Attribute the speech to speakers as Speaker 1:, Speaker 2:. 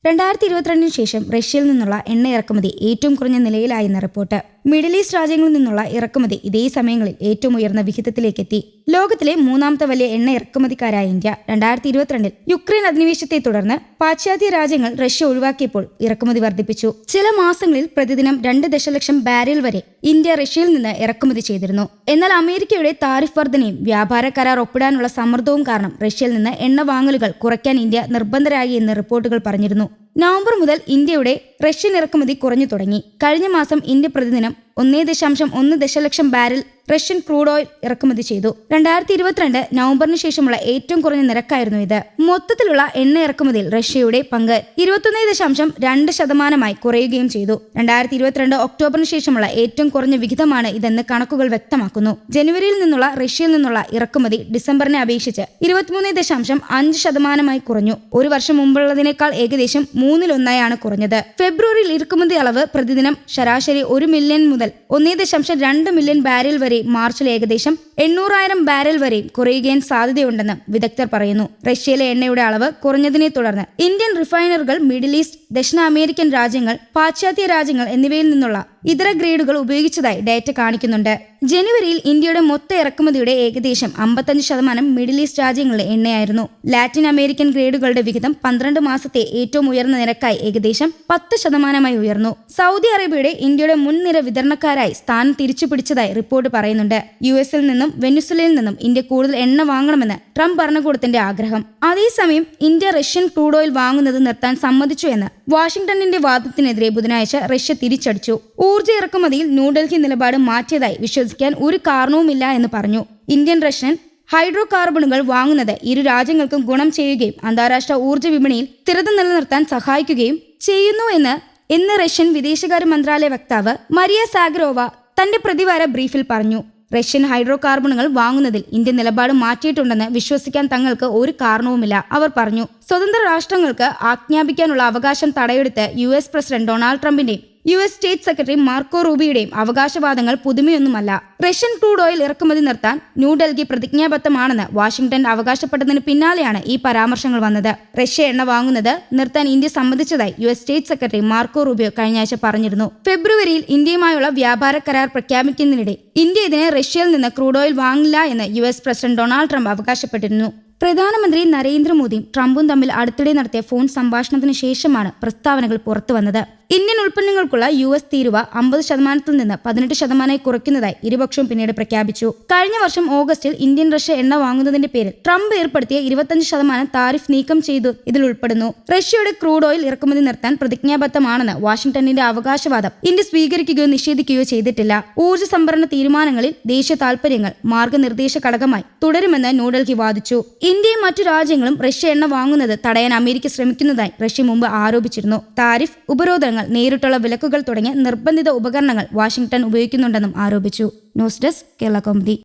Speaker 1: 2022 ശേഷം റഷ്യയിൽ നിന്നുള്ള എണ്ണ ഇറക്കുമതി ഏറ്റവും കുറഞ്ഞ നിലയിലായെന്ന റിപ്പോർട്ട്. മിഡിൽ ഈസ്റ്റ് രാജ്യങ്ങളിൽ നിന്നുള്ള ഇറക്കുമതി ഇതേ സമയങ്ങളിൽ ഏറ്റവും ഉയർന്ന വിഹിതത്തിലേക്കെത്തി. ലോകത്തിലെ മൂന്നാമത്തെ വലിയ എണ്ണ ഇറക്കുമതിക്കാരായ ഇന്ത്യ 2022 യുക്രൈൻ അധിനിവേശത്തെ തുടർന്ന് പാശ്ചാത്യ രാജ്യങ്ങൾ റഷ്യ ഒഴിവാക്കിയപ്പോൾ ഇറക്കുമതി വർദ്ധിപ്പിച്ചു. ചില മാസങ്ങളിൽ പ്രതിദിനം 2 ദശലക്ഷം ബാരൽ വരെ ഇന്ത്യ റഷ്യയിൽ നിന്ന് ഇറക്കുമതി ചെയ്തിരുന്നു. എന്നാൽ അമേരിക്കയുടെ താരിഫ് വർധനയും വ്യാപാര കരാർ ഒപ്പിടാനുള്ള സമ്മർദ്ദവും കാരണം റഷ്യയിൽ നിന്ന് എണ്ണ വാങ്ങലുകൾ കുറയ്ക്കാൻ ഇന്ത്യ നിർബന്ധരായി എന്ന് റിപ്പോർട്ടുകൾ പറഞ്ഞിരുന്നു. നവംബർ മുതൽ ഇന്ത്യയുടെ റഷ്യൻ ഇറക്കുമതി കുറഞ്ഞു തുടങ്ങി. കഴിഞ്ഞ മാസം ഇന്ത്യ പ്രതിദിനം 1.1 ദശലക്ഷം ബാരൽ റഷ്യൻ ക്രൂഡ് ഓയിൽ ഇറക്കുമതി ചെയ്തു. 2022 നവംബറിന് ശേഷമുള്ള ഏറ്റവും കുറഞ്ഞ നിരക്കായിരുന്നു ഇത്. മൊത്തത്തിലുള്ള എണ്ണ ഇറക്കുമതിയിൽ റഷ്യയുടെ പങ്ക് 21.2% കുറയുകയും ചെയ്തു. 2022 ഒക്ടോബറിന് ശേഷമുള്ള ഏറ്റവും കുറഞ്ഞ വിഹിതമാണ് ഇതെന്ന് കണക്കുകൾ വ്യക്തമാക്കുന്നു. ജനുവരിയിൽ നിന്നുള്ള റഷ്യയിൽ നിന്നുള്ള ഇറക്കുമതി ഡിസംബറിനെ അപേക്ഷിച്ച് 23.5% കുറഞ്ഞു. ഒരു വർഷം മുമ്പുള്ളതിനേക്കാൾ ഏകദേശം 1/3 കുറഞ്ഞത്. ഫെബ്രുവരിയിൽ ഇറക്കുമതി അളവ് പ്രതിദിനം ശരാശരി 1 മില്യൺ മുതൽ 1.2 മില്യൺ ബാരൽ വരെ മാർച്ചിൽ ഏകദേശം 800,000 ബാരൽ വരെയും കുറയുകയാൻ സാധ്യതയുണ്ടെന്ന് വിദഗ്ധർ പറയുന്നു. റഷ്യയിലെ എണ്ണയുടെ അളവ് കുറഞ്ഞതിനെ തുടർന്ന് ഇന്ത്യൻ റിഫൈനറുകൾ മിഡിൽ ഈസ്റ്റ്, ദക്ഷിണ അമേരിക്കൻ രാജ്യങ്ങൾ, പാശ്ചാത്യ രാജ്യങ്ങൾ എന്നിവയിൽ നിന്നുള്ള ഇതര ഗ്രേഡുകൾ ഉപയോഗിച്ചതായി ഡാറ്റ കാണിക്കുന്നുണ്ട്. ജനുവരിയിൽ ഇന്ത്യയുടെ മൊത്ത ഇറക്കുമതിയുടെ ഏകദേശം 55% മിഡിൽ ഈസ്റ്റ് രാജ്യങ്ങളിലെ എണ്ണയായിരുന്നു. ലാറ്റിൻ അമേരിക്കൻ ഗ്രേഡുകളുടെ വിഹിതം 12 മാസത്തെ ഏറ്റവും ഉയർന്ന നിരക്കായി ഏകദേശം 10% ഉയർന്നു. സൗദി അറേബ്യയുടെ ഇന്ത്യയുടെ മുൻനിര വിതരണക്കാരായി സ്ഥാനം തിരിച്ചു പിടിച്ചതായി റിപ്പോർട്ട് പറയുന്നുണ്ട്. യുഎസിൽ നിന്നും വെനിസുലയിൽ നിന്നും ഇന്ത്യ കൂടുതൽ എണ്ണ വാങ്ങണമെന്ന് ട്രംപ് ഭരണകൂടത്തിന്റെ ആഗ്രഹം. അതേസമയം ഇന്ത്യ റഷ്യൻ ക്രൂഡ് ഓയിൽ വാങ്ങുന്നത് നിർത്താൻ സമ്മതിച്ചു എന്ന് വാഷിംഗ്ടണിന്റെ വാദത്തിനെതിരെ ബുധനാഴ്ച റഷ്യ തിരിച്ചടിച്ചു. ഊർജ്ജ ഇറക്കുമതിയിൽ ന്യൂഡൽഹി നിലപാട് മാറ്റിയതായി വിശ്വസിക്കാൻ ഒരു കാരണവുമില്ല എന്ന് പറഞ്ഞു. ഇന്ത്യൻ റഷ്യൻ ഹൈഡ്രോ കാർബണുകൾ വാങ്ങുന്നത് ഇരു രാജ്യങ്ങൾക്കും ഗുണം ചെയ്യുകയും അന്താരാഷ്ട്ര ഊർജ്ജ വിപണിയിൽ സ്ഥിരത നിലനിർത്താൻ സഹായിക്കുകയും ചെയ്യുന്നു എന്ന് റഷ്യൻ വിദേശകാര്യ മന്ത്രാലയ വക്താവ് മരിയ സാഗരോവ തന്റെ പ്രതിവാര ബ്രീഫിൽ പറഞ്ഞു. റഷ്യൻ ഹൈഡ്രോ കാർബണുകൾ വാങ്ങുന്നതിൽ ഇന്ത്യ നിലപാട് മാറ്റിയിട്ടുണ്ടെന്ന് വിശ്വസിക്കാൻ തങ്ങൾക്ക് ഒരു കാരണവുമില്ല, അവർ പറഞ്ഞു. സ്വതന്ത്ര രാഷ്ട്രങ്ങൾക്ക് ആജ്ഞാപിക്കാനുള്ള അവകാശം തടയെടുത്ത് US പ്രസിഡന്റ് ഡൊണാൾഡ് ട്രംപിന്റെയും US സ്റ്റേറ്റ് സെക്രട്ടറി മാർക്കോ റൂബിയുടെയും അവകാശവാദങ്ങൾ പുതുമയൊന്നുമല്ല. റഷ്യൻ ക്രൂഡ് ഓയിൽ ഇറക്കുമതി നിർത്താൻ ന്യൂഡൽഹി പ്രതിജ്ഞാബദ്ധമാണെന്ന് വാഷിംഗ്ടൺ അവകാശപ്പെട്ടതിന് പിന്നാലെയാണ് ഈ പരാമർശങ്ങൾ വന്നത്. റഷ്യ എണ്ണ വാങ്ങുന്നത് നിർത്താൻ ഇന്ത്യ സമ്മതിച്ചതായി US state secretary Marco Rubio കഴിഞ്ഞയാഴ്ച പറഞ്ഞിരുന്നു. ഫെബ്രുവരിയിൽ ഇന്ത്യയുമായുള്ള വ്യാപാര കരാർ പ്രഖ്യാപിക്കുന്നതിനിടെ ഇന്ത്യ ഇതിനെ റഷ്യയിൽ നിന്ന് ക്രൂഡ് ഓയിൽ വാങ്ങില്ല എന്ന് US പ്രസിഡന്റ് ഡൊണാൾഡ് ട്രംപ് അവകാശപ്പെട്ടിരുന്നു. പ്രധാനമന്ത്രി നരേന്ദ്രമോദിയും ട്രംപും തമ്മിൽ അടുത്തിടെ നടത്തിയ ഫോൺ സംഭാഷണത്തിന് ശേഷമാണ് പ്രസ്താവനകൾ പുറത്തുവന്നത്. ഇന്ത്യൻ ഉൽപ്പന്നങ്ങൾക്കുള്ള US തീരുവ 50% നിന്ന് 18% കുറയ്ക്കുന്നതായി ഇരുപക്ഷവും പിന്നീട് പ്രഖ്യാപിച്ചു. കഴിഞ്ഞ വർഷം ഓഗസ്റ്റിൽ ഇന്ത്യൻ റഷ്യ എണ്ണ വാങ്ങുന്നതിന്റെ പേരിൽ ട്രംപ് ഏർപ്പെടുത്തിയ 25% താരിഫ് നീക്കം ചെയ്തു ഇതിൽ ഉൾപ്പെടുന്നു. റഷ്യയുടെ ക്രൂഡ് ഓയിൽ ഇറക്കുമതി നിർത്താൻ പ്രതിജ്ഞാബദ്ധമാണെന്ന് വാഷിംഗ്ടണിന്റെ അവകാശവാദം ഇന്ത്യ സ്വീകരിക്കുകയോ നിഷേധിക്കുകയോ ചെയ്തിട്ടില്ല. ഊർജ്ജ സംഭരണ തീരുമാനങ്ങളിൽ ദേശീയ താൽപര്യങ്ങൾ മാർഗനിർദ്ദേശ ഘടകമായി തുടരുമെന്ന് ന്യൂഡൽഹി വാദിച്ചു. ഇന്ത്യയും മറ്റു രാജ്യങ്ങളും റഷ്യ എണ്ണ വാങ്ങുന്നത് തടയാൻ അമേരിക്ക ശ്രമിക്കുന്നതായി റഷ്യ മുമ്പ് ആരോപിച്ചിരുന്നു. താരിഫ്, ഉപരോധങ്ങൾ, നേരിട്ടുള്ള വിലക്കുകൾ തുടങ്ങിയ നിർബന്ധിത ഉപകരണങ്ങൾ വാഷിംഗ്ടൺ ഉപയോഗിക്കുന്നുണ്ടെന്നും ആരോപിച്ചു. News desk Kerala Kaumudi.